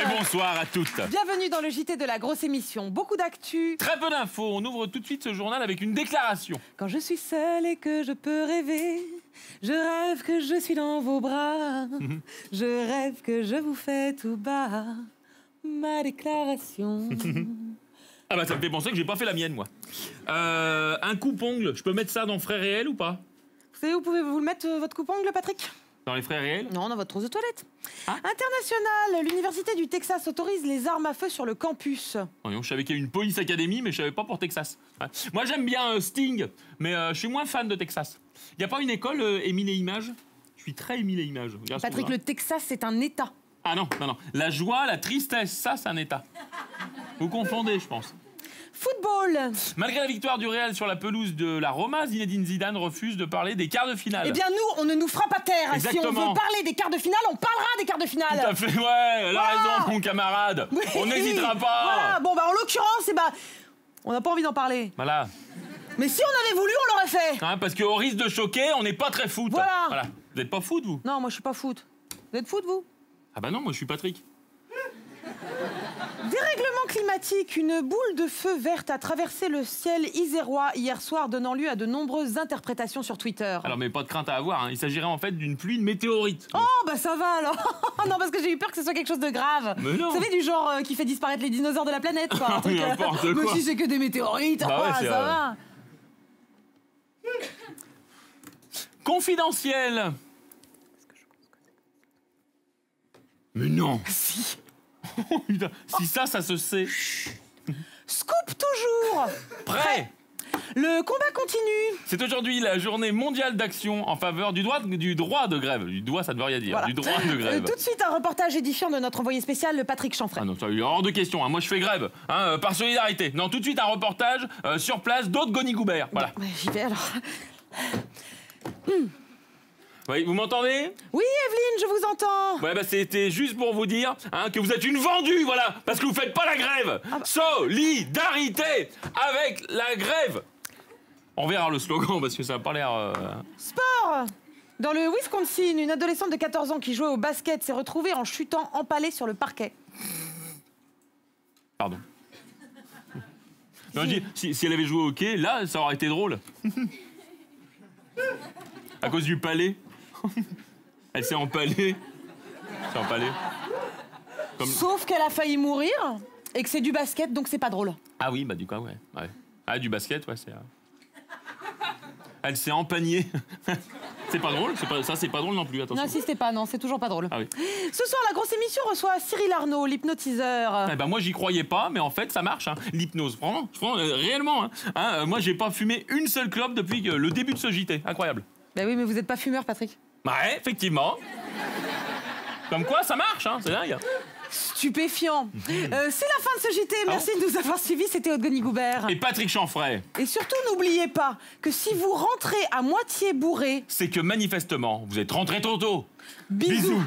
Et bonsoir à toutes. Bienvenue dans le JT de la grosse émission. Beaucoup d'actu. Très peu d'infos. On ouvre tout de suite ce journal avec une déclaration. Quand je suis seule et que je peux rêver, je rêve que je suis dans vos bras. Je rêve que je vous fais tout bas ma déclaration. Ah bah ça me fait penser que j'ai pas fait la mienne, moi. Un coupe-ongle, je peux mettre ça dans frais réels ou pas? Vous savez où pouvez-vous le mettre, votre coupe-ongle, Patrick? Dans les frais réels? Non, dans votre trousse de toilette. Ah. International, l'université du Texas autorise les armes à feu sur le campus. Je savais qu'il y a une police académie, mais je savais pas pour Texas. Ouais. Moi j'aime bien Sting, mais je suis moins fan de Texas. Y a pas une école Émile et Images? Je suis très Émile et Images. Patrick, le Texas, c'est un État. Ah non, non, non. La joie, la tristesse, ça c'est un État. Vous confondez, je pense. Football. Malgré la victoire du Real sur la pelouse de la Roma, Zinedine Zidane refuse de parler des quarts de finale. Eh bien, nous, on ne nous fera pas taire. Exactement. Si on veut parler des quarts de finale, on parlera des quarts de finale. Tout à fait, ouais, elle a raison, mon camarade. Oui. On n'hésitera pas. Voilà, bon, bah, en l'occurrence, on n'a pas envie d'en parler. Voilà. Mais si on avait voulu, on l'aurait fait. Hein, parce qu'au risque de choquer, on n'est pas très foot. Voilà. Vous n'êtes pas foot, vous? Non, moi, je suis pas foot. Vous êtes foot, vous? Ah bah non, moi je suis Patrick. Dérèglement climatique, une boule de feu verte a traversé le ciel isérois hier soir, donnant lieu à de nombreuses interprétations sur Twitter. Alors mais pas de crainte à avoir, hein. Il s'agirait en fait d'une pluie de météorites. Oh bah ça va alors. Non, parce que j'ai eu peur que ce soit quelque chose de grave. Mais non. Vous savez, du genre qui fait disparaître les dinosaures de la planète, quoi. Un truc, N'importe mais quoi. si c'est que des météorites, Bah ouais, c'est ça va. Confidentiel. Mais non. Si. Oh, putain. Si ça se sait. Scoop toujours. Prêt. Le combat continue. C'est aujourd'hui la journée mondiale d'action en faveur du droit de grève. Du doigt, ça ne veut rien dire. Voilà. Du droit de grève. Tout de suite, un reportage édifiant de notre envoyé spécial, le Patrick Chanfray. Ah non, ça, hors de question. Hein. Moi, je fais grève, hein, par solidarité. Non, tout de suite, un reportage sur place d'Aude Goni-Goubert. Voilà. Ouais, j'y vais alors. Oui, vous m'entendez? Oui, Evelyne, je vous entends. Ouais, bah c'était juste pour vous dire que vous êtes une vendue, voilà, parce que vous faites pas la grève. Ah bah. Solidarité avec la grève. On verra le slogan parce que ça n'a pas l'air. Sport. Dans le Wisconsin, une adolescente de 14 ans qui jouait au basket s'est retrouvée en chutant empalée sur le parquet. Pardon. Non, je dis, si elle avait joué au hockey, là, ça aurait été drôle. À cause du palais. Elle s'est empalée. Comme... Sauf qu'elle a failli mourir et que c'est du basket, donc c'est pas drôle. Ah oui, bah du coup, ouais. Ah, du basket, ouais, c'est... Elle s'est empagnée. C'est pas drôle, c'est pas drôle non plus, attention. N'insistez pas, non, c'est toujours pas drôle. Ah oui. Ce soir, la grosse émission reçoit Cyril Arnaud, l'hypnotiseur. Eh ben moi, j'y croyais pas, mais en fait, ça marche, hein. L'hypnose. Franchement, réellement. Moi, j'ai pas fumé une seule clope depuis le début de ce JT. Incroyable. Ben oui, mais vous êtes pas fumeur, Patrick. Ouais, effectivement. Comme quoi, ça marche, hein, c'est dingue. Stupéfiant. C'est la fin de ce JT. Merci de nous avoir suivis. C'était Aude Goni-Goubert. Et Patrick Chanfray. Et surtout, n'oubliez pas que si vous rentrez à moitié bourré... C'est que manifestement, vous êtes rentré trop tôt. Bisous.